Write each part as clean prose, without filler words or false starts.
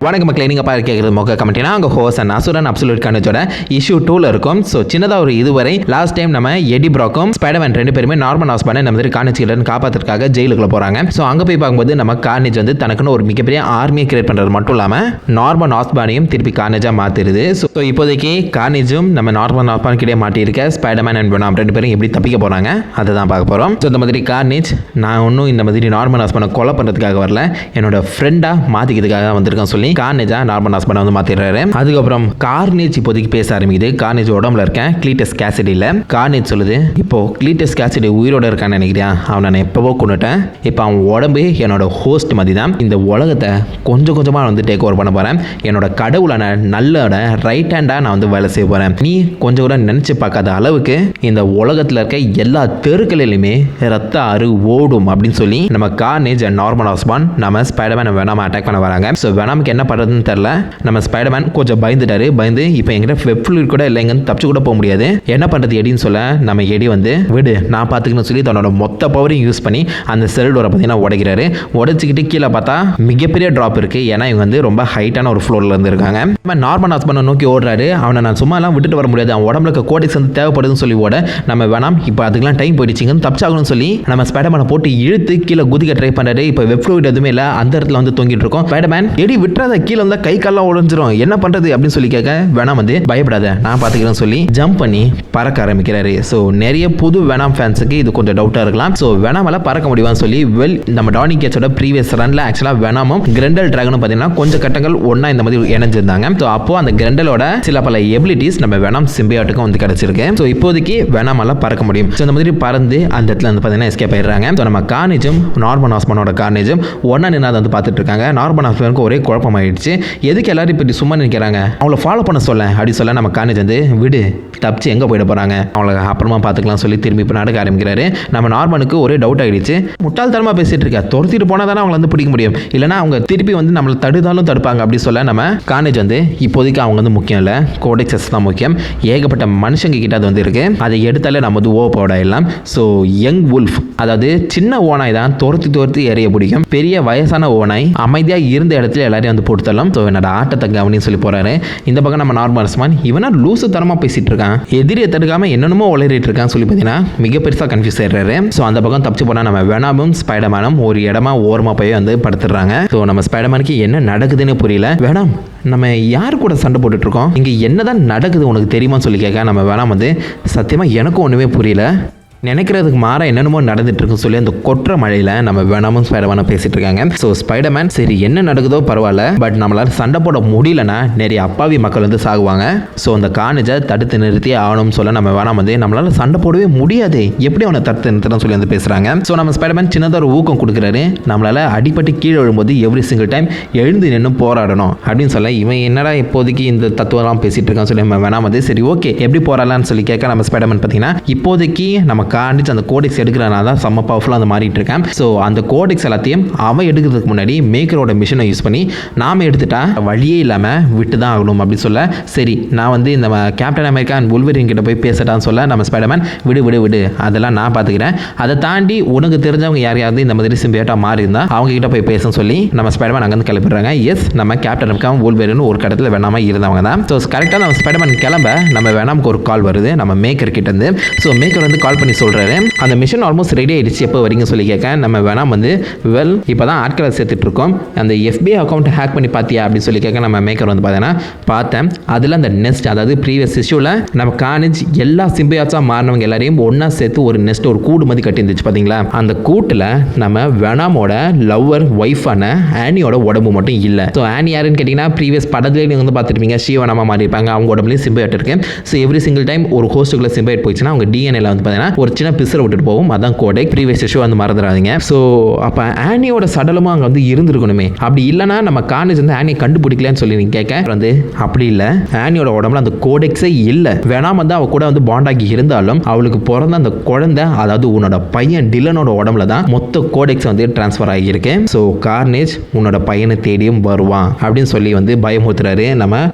வணக்க மக்களே, நீங்கள் பார்க்க கேட்குறது மொக்க கமெண்ட்னா அங்கே ஹோசன் அசுரன் அப்சல்யூட் கார்னேஜோட இஷ்யூ 2ல இருக்கும். ஸோ சின்னதாக ஒரு இதுவரை லாஸ்ட் டைம் நம்ம எடி ப்ராக்கும் ஸ்பைடர்மேன் ரெண்டு பேருமே நார்மன் ஆஸ்பானை நம்ம மாதிரி கார்னேஜ் கிட்ட காப்பாற்றுறதுக்காக ஜெயிலுக்குள்ள போகிறாங்க. ஸோ அங்கே போய் பார்க்கும்போது நம்ம கார்னேஜ் வந்து தனக்குன்னு ஒரு மிகப்பெரிய ஆர்மியை கிரியேட் பண்ணுறது மட்டும் இல்லாமல் நார்மன் ஆஸ்பானையும் திருப்பி கார்னேஜாக மாற்றிடுது. ஸோ இப்போதைக்கு கார்னேஜும் நம்ம நார்மன் ஆஸ்பான் கிட்டே மாட்டியிருக்க ஸ்பைடர்மேன் அண்ட் வெனாம் ரெண்டு பேரும் எப்படி தப்பிக்க போகிறாங்க அதை தான் பார்க்க போகிறோம். ஸோ இந்த மாதிரி கார்னேஜ் நான் ஒன்றும் இந்த மாதிரி நார்மன் ஆஸ்பானை கொலை பண்ணுறதுக்காக வரல, என்னோட ஃப்ரெண்டாக மாற்றிக்கிறதுக்காக வந்திருக்கேன் சொல்லி கார்னேஜா நார்மன் ஆஸ்பானை வந்து மாத்திடுறாரு. அதுக்கப்புறம் கார்னேஜ் இப்போதைக்கு பேச ஆரம்பிக்குது. கார்னேஜ் உடம்புல இருக்கேன் கிளீட்டஸ் கேசிடியில். கார்னேஜ் சொல்லுது, இப்போ கிளீட்டஸ் கேசிடி உயிரோட இருக்கான்னு நினைக்கிறியா? அவனை நான் எப்பவோ கொண்டுட்டேன். இப்போ அவன் உடம்பு என்னோட ஹோஸ்ட் மாதிரி தான். இந்த உலகத்தை கொஞ்சம் கொஞ்சமாக வந்து டேக் ஓவர் பண்ண போகிறேன். என்னோட கடவுளான நல்லோட ரைட் ஹேண்டாக நான் வந்து வேலை செய்ய போகிறேன். நீ கொஞ்சம் கூட நினச்சி பார்க்காத அளவுக்கு இந்த உலகத்தில் இருக்க எல்லா தெருக்களிலுமே ரத்த ஆறு ஓடும் அப்படின்னு சொல்லி நம்ம கார்னேஜ் அண்ட் நார்மன் ஆஸ்பான் நம்ம ஸ்பைடர்மேன் வெனாம் அட்டாக் பண்ண வராங்க. ஸோ வெனாமுக்கு என்ன பண்ணுறதுன்னு தெரியல. நம்ம ஸ்பைடர்மேன் கொஞ்சம் பயந்துட்டாரு. பயந்து இப்போ எங்கிட்ட வெப் ஃப்ளூயிட் கூட இல்லை, எங்கன்னு தப்பிச்சு கூட போக முடியாது, என்ன பண்ணுறது எடின்னு சொல்ல நம்ம எடி வந்து விடு நான் பார்த்துக்கணும்னு சொல்லி தன்னோட மொத்த பவரையும் யூஸ் பண்ணி அந்த செல் டோரை பார்த்தீங்கன்னா உடைக்கிறாரு. உடைச்சிக்கிட்டு கீழே பார்த்தா மிகப்பெரிய ட்ராப் இருக்குது. ஏன்னா இவங்க வந்து ரொம்ப ஹைட்டான ஒரு ஃப்ளோரில் இருந்திருக்காங்க. நம்ம நார்மன் ஆஸ்பானை நோக்கி ஓடுறாரு. அவனை நான் சும்மாலாம் விட்டுட்டு வர முடியாது, அவன் உடம்புல இருக்க கோடிக்ஸ் வந்து தேவைப்படுதுன்னு சொல்லி ஓட நம்ம வேணாம் இப்போ அதுக்கெல்லாம் டைம் போயிடுச்சிங்கன்னு தப்பிச்சாகணும்னு சொல்லி நம்ம ஸ்பைடர்மேனை போட்டு இழுத்து கீழே குதிக்க ட்ரை பண்ணுறாரு. இப்போ வெப் ஃப்ளூயிட் எதுவுமே இல்லை, அந்த இடத்துல வந்து தொங்கிட்டு இருக்கோம். ஸ்பைடர்மேன் எடி விட்டுறாத, கீழே வந்து கை கால்லாம் உடைஞ்சிரும், என்ன பண்ணுறது அப்படின்னு சொல்லி கேட்க வேணாம் வந்து பயப்படாத நான் பார்த்துக்கிறேன்னு சொல்லி ஜம்ப் பண்ணி பறக்க ஆரம்பிக்கிறாரு. ஸோ நிறைய புது வெனாம் ஃபேன்ஸுக்கு இது கொஞ்சம் டவுட்டாக இருக்கலாம். ஸோ வெனாமால பறக்க முடியுமான்னு சொல்லி நம்ம டானி கேட்சோட ப்ரீவியஸ் ரன்ல ஆக்சுவலாக வெனாமும் கிரெண்டல் டிராகனும் பார்த்தீங்கன்னா கொஞ்சம் கட்டங்கள் ஒன்றா இந்த மாதிரி இணைஞ்சிருந்தாங்க. ஸோ அப்போ அந்த கிரெண்டலோட சில பல எபிலிட்டிஸ் நம்ம வெனாம் சிம்பியாட்டுக்கும் வந்து கிடைச்சிருக்கு. ஸோ இப்போதைக்கு வெனாமால பறக்க முடியும். ஸோ இந்த மாதிரி பறந்து அந்த இடத்துல வந்து பார்த்தீங்கன்னா எஸ்கேப் ஆயிடுறாங்க. ஸோ நம்ம கார்னேஜும் நார்மன் ஆஸ்பானோட கார்னேஜும் ஒன்றா நின்று அதை வந்து பார்த்துட்டு இருக்காங்க. நார்மன் ஆஸ்பானுக்கு ஒரே குழப்பம் ஆயிடுச்சு. எதுக்கு எல்லாரும் இப்படி சும்மா நிற்கிறாங்க, அவங்கள ஃபாலோ பண்ண சொல்ல அப்படி சொல்ல நம்ம கார்னேஜ் வந்து விடு தப்பிச்சு எங்கே போயிட போகிறாங்க, அவங்கள அப்புறமா பார்த்துக்கலாம் சொல்லி திரும்பி இப்போ நடக்க ஆரம்பிக்கிறாரு. நம்ம நார்மனுக்கு ஒரே டவுட் ஆகிடுச்சு. முட்டாள்தனமாக பேசிட்டு இருக்கா, துரத்திட்டு போனால் தானே அவங்கள வந்து பிடிக்க முடியும், இல்லைனா அவங்க திருப்பி வந்து நம்மளை தடுத்தாலும் தடுப்பாங்க அப்படி சொல்ல நம்ம கார்னேஜ் வந்து இப்போதைக்கு அவங்க வந்து முக்கியம் இல்லை, கோடெக்ஸஸ் தான் முக்கியம். ஏகப்பட்ட மனுஷங்க கிட்ட அது வந்து இருக்கு, அதை எடுத்தாலே நம்ம வந்து ஓப்போட எல்லாம். ஸோ யங் வுல்ஃப், அதாவது சின்ன ஓனாய் தான் துரத்தி எறிய பிடிக்கும். பெரிய வயசான ஓனாய் அமைதியாக இருந்த இடத்துல எல்லாரையும் வந்து போட்டு தரலாம். ஸோ என்னோட ஆட்டத்தை கவனின்னு சொல்லி போறாரு. இந்த பக்கம் நம்ம நார்மல் ஆஸ்பான் இவனா லூசு தரமாக பேசிட்டு இருக்கான், எதிரியை தடுக்காம என்னென்னமோ உளறிட்டு இருக்கான்னு சொல்லி பார்த்தீங்கன்னா மிக பெருசாக கன்ஃபியூஸ் ஆயிடுறாரு. ஸோ அந்த பக்கம் தப்பிச்சு போனால் நம்ம வெனாமும் ஸ்பைடர்மேனும் ஒரு இடமா ஓரமாக போய் வந்து படுத்துடுறாங்க. ஸோ நம்ம ஸ்பைடர்மேனுக்கு என்ன நடக்குதுன்னு புரியல. வெனாம் நம்ம யார் கூட சண்டை போட்டுட்டு இருக்கோம், இங்கே என்னதான் நடக்குது உனக்கு தெரியுமான்னு சொல்லி கேட்க நம்ம வெனாம் வந்து சத்தியமாக எனக்கும் ஒன்றுமே புரியல, நினைக்கிறதுக்கு மாற என்னென்னமோ நடந்துட்டு இருக்குன்னு சொல்லி அந்த கொற்ற மழையில் நம்ம வேணாமும் ஸ்பைடர்மேனும் பேசிட்டு இருக்காங்க. ஸோ ஸ்பைடர்மேன் சரி என்ன நடக்குதோ பரவாயில்ல, பட் நம்மளால சண்டை போட முடியலன்னா நிறைய அப்பாவி மக்கள் வந்து சாகுவாங்க. ஸோ அந்த கார்னேஜை தடுத்து நிறுத்தி ஆகணும்னு சொல்ல நம்ம வேணாம் வந்து நம்மளால சண்டை போடவே முடியாது, எப்படி அவனை தடுத்து நிறுத்தணும்னு சொல்லி வந்து பேசுறாங்க. ஸோ நம்ம ஸ்பைடர்மேன் சின்னதாக ஒரு ஊக்கம் கொடுக்குறாரு, நம்மளால அடிப்பட்டு கீழே விழும்போது எவ்ரி சிங்கிள் டைம் எழுந்து நின்று போராடணும் அப்படின்னு சொல்ல இவன் என்னடா இப்போதைக்கு இந்த தத்துவம்லாம் பேசிட்டு இருக்கான்னு சொல்லி நம்ம வேணாம் வந்து சரி ஓகே எப்படி போராடலான்னு சொல்லி கேட்க நம்ம ஸ்பைடர்மேன் பார்த்தீங்கன்னா இப்போதைக்கு நம்ம கார்னேஜ் அந்த கோடெக்ஸ் எடுக்கிறனால தான் செம்ம பவர்ஃபுல்லாக அந்த மாறிட்டு இருக்கேன். ஸோ அந்த கோடெக்ஸ் எல்லாத்தையும் அவன் எடுக்கிறதுக்கு முன்னாடி மேக்கரோட மிஷினை யூஸ் பண்ணி நாம் எடுத்துட்டா வழியே இல்லாமல் விட்டு தான் ஆகணும் அப்படின்னு சொல்ல சரி நான் வந்து இந்த கேப்டன் அமெரிக்கா அண்ட் வுல்வரின் கிட்ட போய் பேசட்டான்னு சொல்ல நம்ம ஸ்பைடர்மேன் விடு அதெல்லாம் நான் பார்த்துக்கிறேன், அதை தாண்டி உனக்கு தெரிஞ்சவங்க யாரையாவது இந்த மாதிரி சிம்பியாட்டாக மாறி இருந்தால் அவங்க கிட்ட போய் பேச சொல்லி நம்ம ஸ்பைடர்மேன் அங்கேருந்து கிளப்பிடுறாங்க. எஸ் நம்ம கேப்டன் அமெரிக்கா வுல்வரின் ஒரு கடத்தில் வேணாமல் இருந்தவங்க தான். ஸோ கரெக்டாக நம்ம ஸ்பைடர்மேன் கிளம்ப நம்ம வேணாமுக்கு ஒரு கால் வருது நம்ம மேக்கர் கிட்ட இருந்து. ஸோ மேக்கர் வந்து கால் பண்ணி சொல்கிறாரு அந்த மிஷன் ஆல்மோஸ்ட் ரெடி ஆயிடுச்சு, எப்போ வரீங்க சொல்லி கேட்க நம்ம வேணாம் வந்து வெல் இப்போ தான் ஆட்களை சேர்த்துட்டு இருக்கோம், அந்த FBI அக்கௌண்ட் ஹேக் பண்ணி பார்த்தியா அப்படின்னு சொல்லி கேட்க நம்ம மேக்கர் வந்து பார்த்தீங்கன்னா பார்த்தேன், அதில் அந்த நெஸ்ட் அதாவது ப்ரீவியஸ் இஷ்யூவில் நம்ம கார்னேஜ் எல்லா சிம்பியாட்ஸாக மாறினவங்க எல்லாரையும் ஒன்றா சேர்த்து ஒரு நெஸ்ட் ஒரு கூடு மாதிரி கட்டியிருந்துச்சு பார்த்தீங்களா, அந்த கூட்டில் நம்ம வெனாமோட லவ்வர் ஒய்ஃபான ஆனியோட உடம்பு மட்டும் இல்லை. ஸோ ஆனி யாருன்னு கேட்டிங்கன்னா ப்ரீவியஸ் படத்துலேயே நீங்கள் வந்து பார்த்துருப்பீங்க ஷீவனமாக மாறி இருப்பாங்க, அவங்க உடம்புலையும் சிம்பியாட் இருக்கு. ஸோ எவ்ரி சிங்கிள் டைம் ஒரு ஹோஸ்ட்டுக்குள்ள சிம்பியாட் போயிடுச்சுன்னா அவங்க டிஎன்ஏல வந்து பார்த்தீங்கன்னா ஒரு சின்ன பிசரை விட்டுட்டு போகும், அதான் கோடெக். ப்ரீவியஸ் இஷ்யூ வந்து மறந்துடாதீங்க. ஸோ அப்போ ஆனியோட சடலமும் அங்கே வந்து இருந்திருக்கணுமே, அப்படி இல்லைனா நம்ம கார்னேஜ் வந்து ஆனியை கண்டுபிடிக்கலன்னு சொல்லி நீங்கள் கேட்க வந்து அப்படி இல்லை, ஆனியோட உடம்புல அந்த கோடெக்ஸே இல்லை. வேணாம் வந்து அவ கூட வந்து பாண்டாகி இருந்தாலும் அவளுக்கு பிறந்த அந்த குழந்தை, அதாவது உன்னோட பையன் டிலனோட உடம்புல தான் மொத்த கோடெக்ஸ் வந்து டிரான்ஸ்ஃபர் ஆகியிருக்கு. ஸோ கார்னேஜ் உன்னோட பையனை தேடியும் வருவான் அப்படின்னு சொல்லி வந்து பயமுறுத்துறாரு.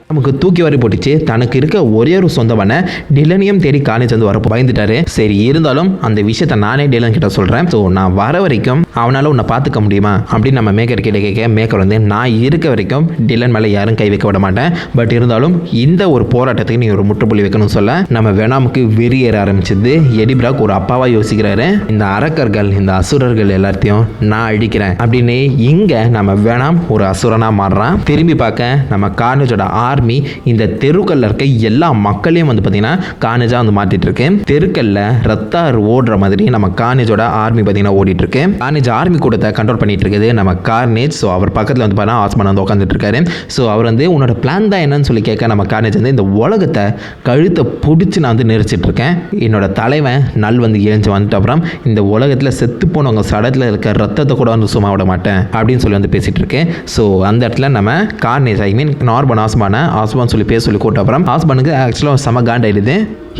நமக்கு தூக்கி வரி போட்டுச்சு. தனக்கு இருக்க ஒரே ஒரு சொந்தமான டிலனையும் தேடி கார்னேஜ் வந்து வரப்போ பயந்துட்டாரு. சரி இருந்தாலும் அந்த விஷயத்த நானே டிலன் கிட்ட சொல்றேன். ஸோ நான் வர வரைக்கும் அவனால உன்னை பார்த்துக்க முடியுமா அப்படின்னு நம்ம மேக்கர் கிட்ட கேட்க, மேக்கர் வந்து நான் இருக்க வரைக்கும் டிலன் மேலே யாரும் கை வைக்க விட மாட்டேன். பட் இருந்தாலும் இந்த ஒரு போராட்டத்துக்கு நீ ஒரு முற்றுப்புள்ளி வைக்கணும்னு சொல்ல நம்ம வெனாமுக்கு வெறியேற ஆரம்பிச்சது. எடி பிராக் ஒரு அப்பாவா யோசிக்கிறாரு. இந்த அரக்கர்கள், இந்த அசுரர்கள் எல்லாத்தையும் நான் அழிக்கிறேன் அப்படின்னு. இங்க நம்ம வெனாம் ஒரு அசுரனா மாறுறான். திரும்பி பார்க்க நம்ம கார்னேஜோட ஆர்மி இந்த தெருக்கல்ல இருக்க எல்லா மக்களையும் வந்து பார்த்தீங்கன்னா கார்னேஜா வந்து மாட்டிட்டு இருக்கு. தெருக்கல்ல ரத்தார் ஓடுற மாதிரி நம்ம கார்னேஜோட ஆர்மி பார்த்தீங்கன்னா ஓடிட்டு இருக்கு. கார்னேஜ் ஆர்மி கூட்டத்தை கண்ட்ரோல் பண்ணிட்டு இருக்குது நம்ம கார்னேஜ். ஸோ அவர் பக்கத்தில் வந்து பார்த்தா ஆஸ்மான் வந்து உட்காந்துட்டு இருக்காரு. ஸோ அவர் வந்து உன்னோட பிளான் தான் என்னன்னு சொல்லி கேட்க நம்ம கார்னேஜ் வந்து இந்த உலகத்தை கழுத்தை பிடிச்சி நான் வந்து நெரிச்சிட்டு இருக்கேன். என்னோட தலைவன் நல் வந்து எழுந்து வந்துட்டு அப்புறம் இந்த உலகத்தில் செத்து போனவங்க சடத்தில் இருக்க ரத்தத்தை கூட வந்து சும்மா விட மாட்டேன் அப்படின்னு சொல்லி வந்து பேசிட்டு இருக்கேன். ஸோ அந்த இடத்துல நம்ம கார்னேஜ் நார்மன் ஆஸ்பான் சொல்லி பேச சொல்லி கூட்ட அப்புறம் ஆஸ்பானுக்கு ஆக்சுவலாக செம காண்டாயிடுது.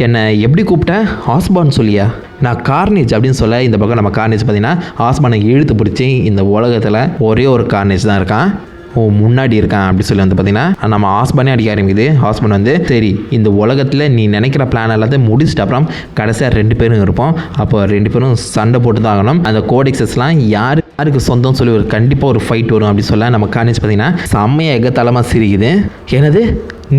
என்னை எப்படி கூப்பிட்டேன் ஆஸ்பான் சொல்லியா? நான் கார்னேஜ் அப்படின்னு சொல்ல இந்த பக்கம் நம்ம கார்னேஜ் பார்த்தீங்கன்னா ஆஸ்பானை இழுத்து பிடிச்சி இந்த உலகத்தில் ஒரே ஒரு கார்னேஜ் தான் இருக்கான், முன்னாடி இருக்கான் அப்படி சொல்லி வந்து பார்த்தீங்கன்னா நம்ம ஆஸ்பானே அடிக்க ஆரம்பிக்குது. ஆஸ்பான் வந்து சரி இந்த உலகத்தில் நீ நினைக்கிற பிளான் எல்லாத்தையும் முடிச்சுட்டு அப்புறம் கடைசியாக 2 பேரும் இருப்போம். அப்போ 2 பேரும் சண்டை போட்டு தான் ஆகணும். அந்த கோடெக்ஸஸ்லாம் யாருக்கு சொந்தம் சொல்லி ஒரு கண்டிப்பாக ஒரு ஃபைட் வரும் அப்படின்னு சொல்ல நம்ம கார்னேஜ் பார்த்தீங்கன்னா செம்மையாக எகத்தலமாக சிரிக்குது. எனது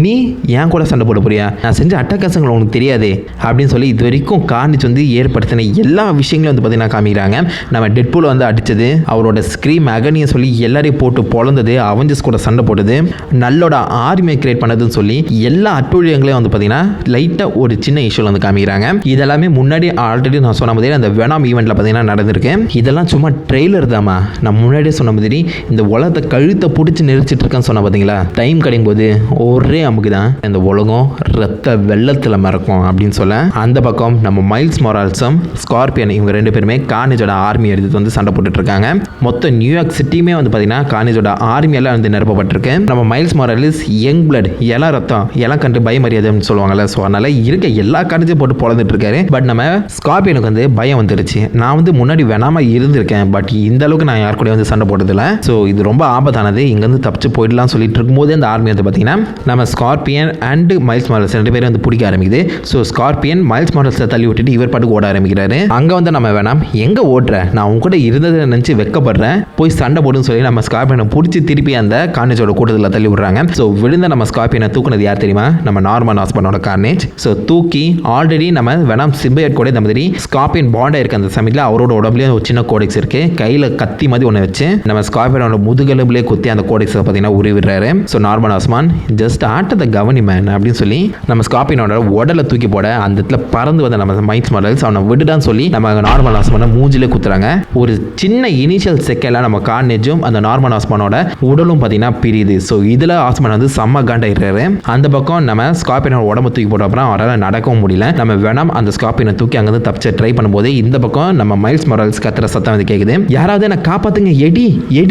நீ ஏன் கூட சண்டை போட போறியா? நான் செஞ்ச அட்டகாசங்கள் உனக்கு தெரியாதே அப்படின்னு சொல்லி இது வரைக்கும் கார்னேஜ் வந்து ஏற்படுத்தின எல்லா விஷயங்களும் வந்து பார்த்தீங்கன்னா காமிக்கிறாங்க. நம்ம டெட்பூல் வந்து அடித்தது, அவரோட ஸ்க்ரீம் அகனியை சொல்லி எல்லாரையும் போட்டு பொழந்தது, அவெஞ்சர்ஸ் கூட சண்டை போட்டது, நல்லோட ஆர்மியை கிரியேட் பண்ணதுன்னு சொல்லி எல்லா அட்டூழியங்களையும் வந்து பார்த்தீங்கன்னா லைட்டாக ஒரு சின்ன இஷ்யூவில் வந்து காமிக்கிறாங்க. இதெல்லாமே முன்னாடி ஆல்ரெடி நான் சொன்ன மாதிரி அந்த வெனாம் ஈவெண்ட்டில் பார்த்தீங்கன்னா நடந்திருக்கு. இதெல்லாம் சும்மா ட்ரெய்லர் தாம்மா. நான் முன்னாடியே சொன்ன மாதிரி இந்த உலகத்தை கழுத்தை பிடிச்சி நெரிச்சிட்டு இருக்கேன்னு சொன்ன பார்த்தீங்களா? டைம் கிடைக்கும் போது ஒரே அமுக்கு தான் இந்த உலகம் ரத்த வெள்ளத்தில் மறக்கும் அப்படின்னு சொல்ல அந்த பக்கம் நம்ம மைல்ஸ் மொரால்ஸும் ஸ்கார்பியன் இவங்க 2 பேருமே கார்னேஜோட ஆர்மி எடுத்து வந்து சண்டை போட்டுட்டு இருக்காங்க. மொத்தம் நியூயார்க் சிட்டியுமே வந்து பார்த்தீங்கன்னா கார்னேஜோட ஆர்மியெல்லாம் வந்து நிரப்பப்பட்டிருக்கு. நம்ம மைல்ஸ் மொராலிஸ் யங் பிளட், இளம் ரத்தம், இளம் கண்டு பயமரியாதைன்னு சொல்லுவாங்கல்ல. ஸோ அதனால இருக்க எல்லா கார்னேஜும் போட்டு பொழந்துட்டு இருக்காரு. பட் நம்ம ஸ்கார்பியனுக்கு வந்து பயம் வந்துருச்சு. நான் வந்து முன்னாடி வேணாம இருந்திருக்கேன், பட் இந்த அளவுக்கு நான் யார் கூட வந்து சண்டை போட்டதில்லை. ஸோ இது ரொம்ப ஆபத்தானது, இங்கேருந்து தப்பிச்சு போயிடலாம் சொல்லிட்டு இருக்கும்போது அந்த ஆர்மி வந்து பார்த்தீங்கன்னா நம்ம ஸ்கார்பியன் அண்ட் மைல்ஸ் மாரல்ஸ் 2 பேரும் வந்து பிடிக்க ஆரம்பிக்குது. ஸோ ஸ்கார்பியன் மைல்ஸ் மாரல்ஸை தள்ளி விட்டுட்டு இவர் பாட்டுக்கு ஓட ஆரம்பிக்கிறாரு. அங்கே வந்து நம்ம வேணாம் எங்கே ஓடுற, நான் உங்க கூட இருந்ததை நினச்சி வெக்கப்படுறேன், போய் சண்டை போடுன்னு சொல்லி நம்ம ஸ்கார்பியனை பிடிச்சி திருப்பி அந்த கார்னேஜோட கூட்டத்தில் தள்ளி விடுறாங்க. ஸோ விழுந்த நம்ம ஸ்கார்பியனை தூக்குனது யார் தெரியுமா? நம்ம நார்மன் ஆஸ்பானோட கார்னேஜ். ஸோ தூக்கி ஆல்ரெடி நம்ம வேணாம் சிம்பையட் கூட இந்த மாதிரி ஸ்கார்பியன் பாண்டாக இருக்க அந்த சமயத்தில் அவரோட உடம்புலேயே ஒரு சின்ன கோடெக்ஸ் இருக்கு. கையில் கத்தி மாதிரி ஒன்று வச்சு நம்ம ஸ்கார்பியனோட முதுகெலும்புலேயே குத்தி அந்த கோடெக்ஸை பார்த்தீங்கன்னா உருவிடுறாரு. ஸோ நார்மன் ஆஸ்மான் ஜஸ்ட் ஆட்டத்தை கவனி மேன் அப்படின்னு சொல்லி நம்ம ஸ்கார்பியனோட உடலை தூக்கி போட அந்த இடத்துல பறந்து வந்த நம்ம மைல்ஸ் மாரல்ஸ் அவனை விடுடான்னு சொல்லி நம்ம நார்மல் ஆஸ்மானை மூஞ்சிலே குத்துறாங்க. ஒரு சின்ன இனிஷியல் செகண்ட்ல நம்ம கார்னேஜும் அந்த நார்மல் ஆஸ்மானோட உடலும் பார்த்தீங்கன்னா பிரியுது. ஸோ இதில் ஆஸ்மான் வந்து செம்ம காண்டாயிடுறாரு. அந்த பக்கம் நம்ம ஸ்கார்பியனோட உடம்பு தூக்கி போட்ட அப்புறம் அவரால் நடக்கவும் முடியல. நம்ம வேணாம் அந்த ஸ்கார்பியனை தூக்கி அங்கேருந்து தப்பிச்சு ட்ரை பண்ணும்போது இந்த பக்கம் நம்ம மைல்ஸ் மாரல்ஸ் கத்துற சத்தம் வந்து கேட்குது. யாராவது என்னை காப்பாத்துங்க, எடி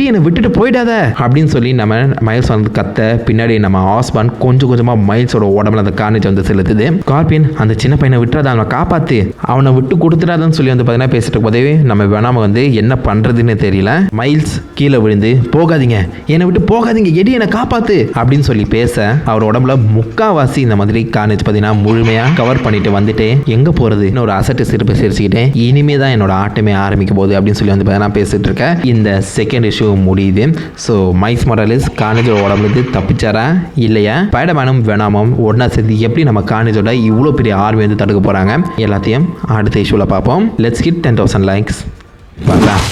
என்னை விட்டுட்டு போயிடாத அப்படின்னு சொல்லி நம்ம மைல்ஸ் வந்து கத்த பின்னாடி நம்ம ஆஸ்பான் கொஞ்சமாக மைல்ஸோட உடம்புல அந்த கார்னேஜ் வந்து செலுத்துது. ஸ்கார்பியன் அந்த சின்ன பையனை விட்டுறாத, அவனை காப்பாத்து, அவனை விட்டு கொடுத்துடாதன்னு சொல்லி வந்து பார்த்தீங்கன்னா பேசிட்டு போதே நம்ம வேணாம வந்து என்ன பண்றதுன்னு தெரியல. மைல்ஸ் கீழே விழுந்து போகாதீங்க, என்னை விட்டு போகாதீங்க, எடி என்னை காப்பாத்து அப்படின்னு சொல்லி பேச அவர் உடம்புல முக்காவாசி இந்த மாதிரி கார்னேஜ் பார்த்தீங்கன்னா முழுமையா கவர் பண்ணிட்டு வந்துட்டு எங்க போறது ஒரு அசட்டு சிரிப்பு சிரிச்சுக்கிட்டேன். இனிமே தான் என்னோட ஆட்டமே ஆரம்பிக்க போகுது அப்படின்னு சொல்லி வந்து பார்த்தீங்கன்னா பேசிட்டு இருக்கேன். இந்த செகண்ட் இஷ்யூ முடியுது. ஸோ மைல்ஸ் மொராலிஸ் கார்னேஜோட உடம்புல தப்பிச்சாரா இல்லையா? ஸ்பைடர்மேனும் வெனாமும் ஒன்னா சேர்ந்து எப்படி நம்ம கார்னேஜோட இவ்வளோ பெரிய ஆர்மி வந்து தடுக்க போறாங்க எல்லாத்தையும் அடுத்த இஷ்யூல பார்ப்போம். Let's hit 10,000 likes. பார்க்கலாம்.